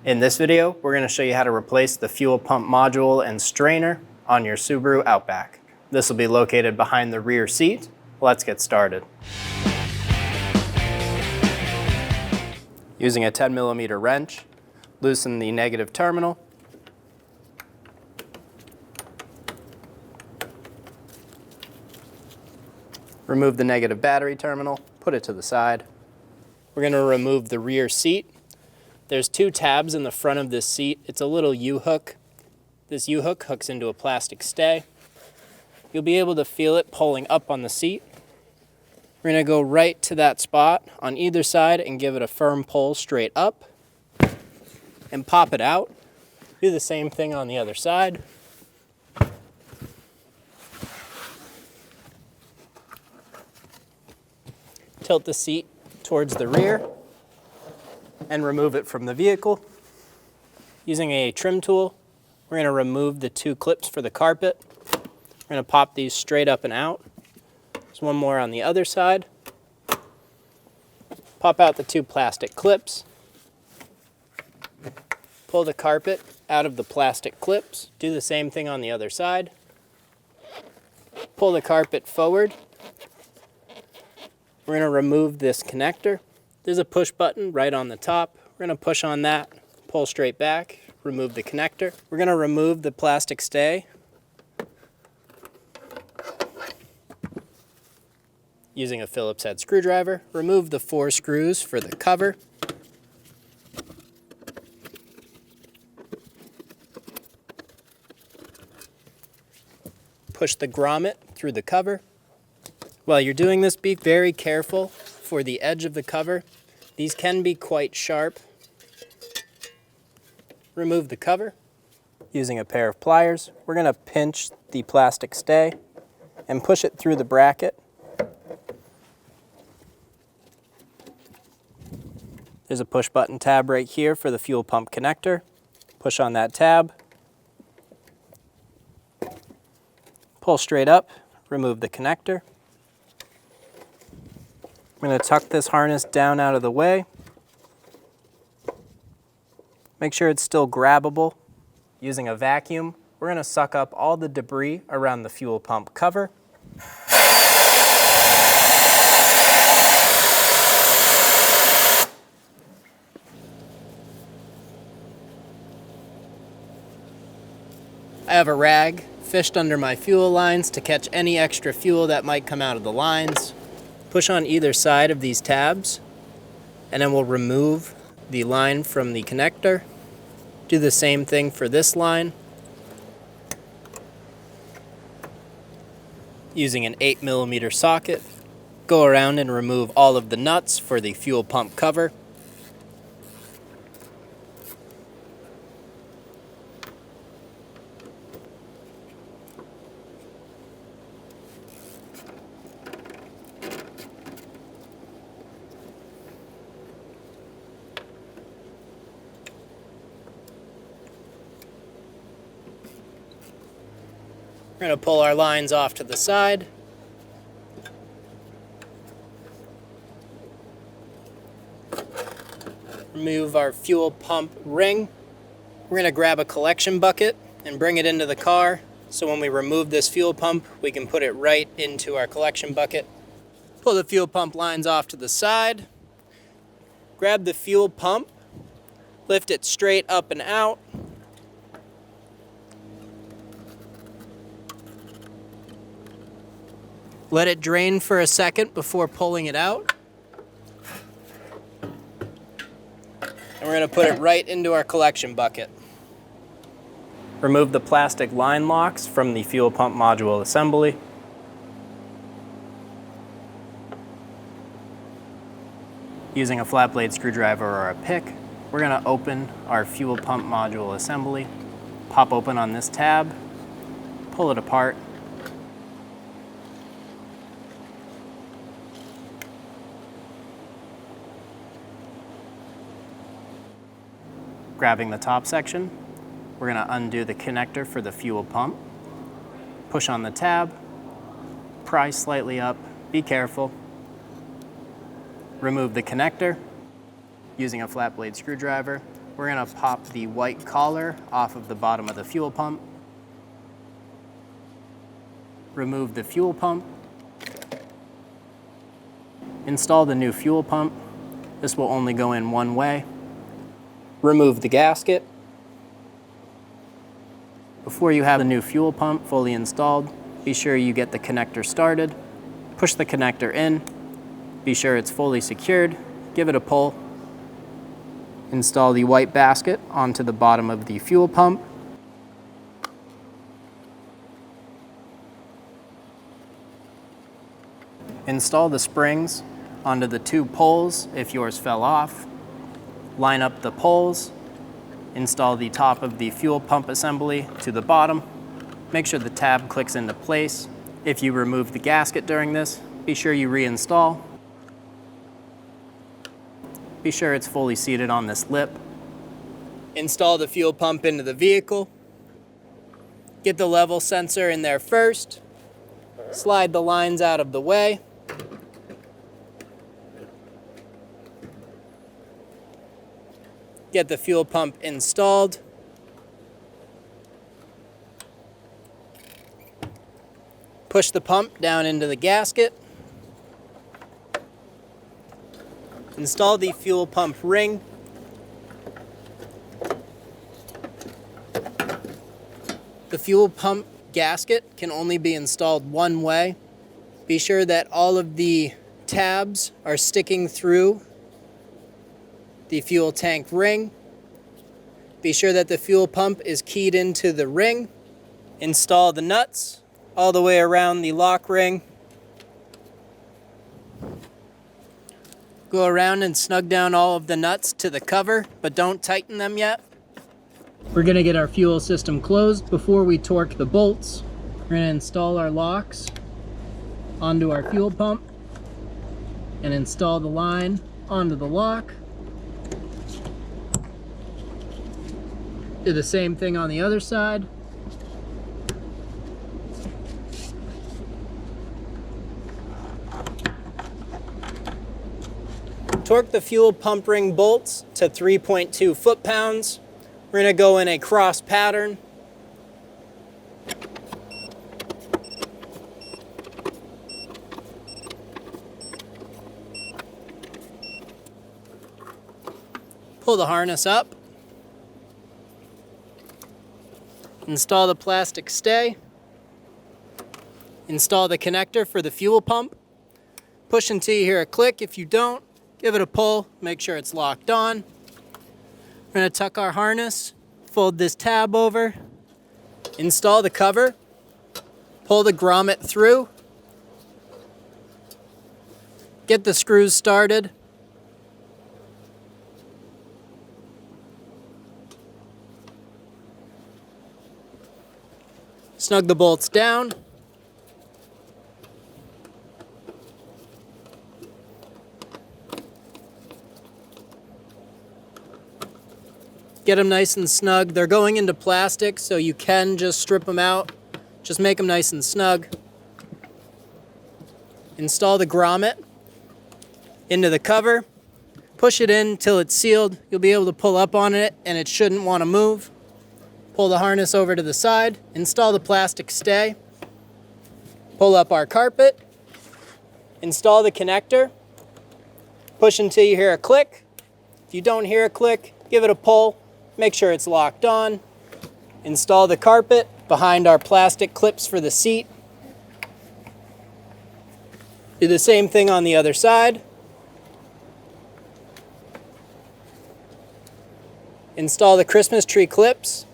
In this video, we're going to show you how to replace the fuel pump module and strainer on your Subaru Outback. This will be located behind the rear seat. Let's get started. Using a 10mm wrench, loosen the negative terminal. Remove the negative battery terminal, put it to the side. We're going to remove the rear seat. There's two tabs in the front of this seat. It's a little U-hook. This U-hook hooks into a plastic stay. You'll be able to feel it pulling up on the seat. We're going to go right to that spot on either side and give it a firm pull straight up and pop it out. Do the same thing on the other side. Tilt the seat towards the rear and remove it from the vehicle. Using a trim tool, we're going to remove the two clips for the carpet. We're going to pop these straight up and out. There's one more on the other side. Pop out the two plastic clips. Pull the carpet out of the plastic clips. Do the same thing on the other side. Pull the carpet forward. We're going to remove this connector. There's a push button right on the top. We're going to push on that, pull straight back, remove the connector. We're going to remove the plastic stay using a Phillips head screwdriver. Remove the 4 screws for the cover. Push the grommet through the cover. While you're doing this, be very careful for the edge of the cover. These can be quite sharp. Remove the cover. Using a pair of pliers, we're going to pinch the plastic stay and push it through the bracket. There's a push button tab right here for the fuel pump connector. Push on that tab. Pull straight up, remove the connector. I'm going to tuck this harness down out of the way. Make sure it's still grabbable. Using a vacuum, we're going to suck up all the debris around the fuel pump cover. I have a rag fished under my fuel lines to catch any extra fuel that might come out of the lines. Push on either side of these tabs, and then we'll remove the line from the connector. Do the same thing for this line. Using an 8mm socket, go around and remove all of the nuts for the fuel pump cover. We're going to pull our lines off to the side. Remove our fuel pump ring. We're going to grab a collection bucket and bring it into the car, so when we remove this fuel pump, we can put it right into our collection bucket. Pull the fuel pump lines off to the side. Grab the fuel pump, lift it straight up and out. Let it drain for a second before pulling it out. And we're going to put it right into our collection bucket. Remove the plastic line locks from the fuel pump module assembly. Using a flat blade screwdriver or a pick, we're going to open our fuel pump module assembly. Pop open on this tab, pull it apart. Grabbing the top section, we're going to undo the connector for the fuel pump. Push on the tab, pry slightly up, be careful. Remove the connector. Using a flat blade screwdriver, We're gonna pop the white collar off of the bottom of the fuel pump. Remove the fuel pump. Install the new fuel pump. This will only go in one way. Remove the gasket. Before you have the new fuel pump fully installed, be sure you get the connector started. Push the connector in. Be sure it's fully secured. Give it a pull. Install the white basket onto the bottom of the fuel pump. Install the springs onto the two poles if yours fell off. Line up the poles. Install the top of the fuel pump assembly to the bottom. Make sure the tab clicks into place. If you remove the gasket during this, be sure you reinstall. Be sure it's fully seated on this lip. Install the fuel pump into the vehicle. Get the level sensor in there first. Slide the lines out of the way. Get the fuel pump installed. Push the pump down into the gasket. Install the fuel pump ring. The fuel pump gasket can only be installed one way. Be sure that all of the tabs are sticking through the fuel tank ring. Be sure that the fuel pump is keyed into the ring. Install the nuts all the way around the lock ring. Go around and snug down all of the nuts to the cover, but don't tighten them yet. We're gonna get our fuel system closed before we torque the bolts. We're gonna install our locks onto our fuel pump and install the line onto the lock. Do the same thing on the other side. Torque the fuel pump ring bolts to 3.2 foot-pounds. We're going to go in a cross pattern. Pull the harness up. Install the plastic stay. Install the connector for the fuel pump. Push until you hear a click. If you don't, give it a pull. Make sure it's locked on. We're going to tuck our harness, fold this tab over, install the cover, pull the grommet through, get the screws started. Snug the bolts down. Get them nice and snug. They're going into plastic, so you can just strip them out. Just make them nice and snug. Install the grommet into the cover. Push it in till it's sealed. You'll be able to pull up on it and it shouldn't want to move. Pull the harness over to the side. Install the plastic stay. Pull up our carpet. Install the connector. Push until you hear a click. If you don't hear a click, give it a pull. Make sure it's locked on. Install the carpet behind our plastic clips for the seat. Do the same thing on the other side. Install the Christmas tree clips.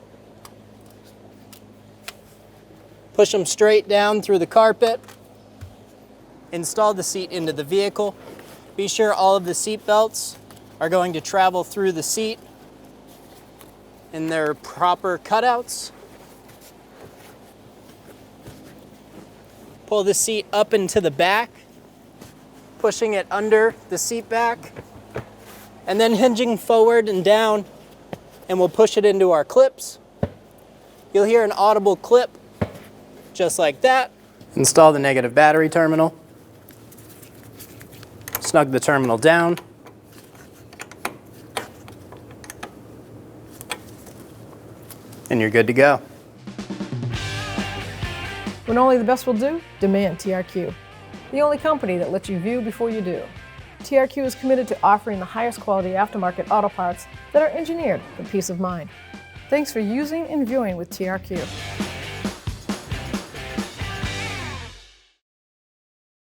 Push them straight down through the carpet. Install the seat into the vehicle. Be sure all of the seat belts are going to travel through the seat in their proper cutouts. Pull the seat up into the back, pushing it under the seat back, and then hinging forward and down, and we'll push it into our clips. You'll hear an audible clip, just like that. Install the negative battery terminal. Snug the terminal down. and you're good to go. When only the best will do, demand TRQ. The only company that lets you view before you do. TRQ is committed to offering the highest quality aftermarket auto parts that are engineered for peace of mind. Thanks for using and viewing with TRQ.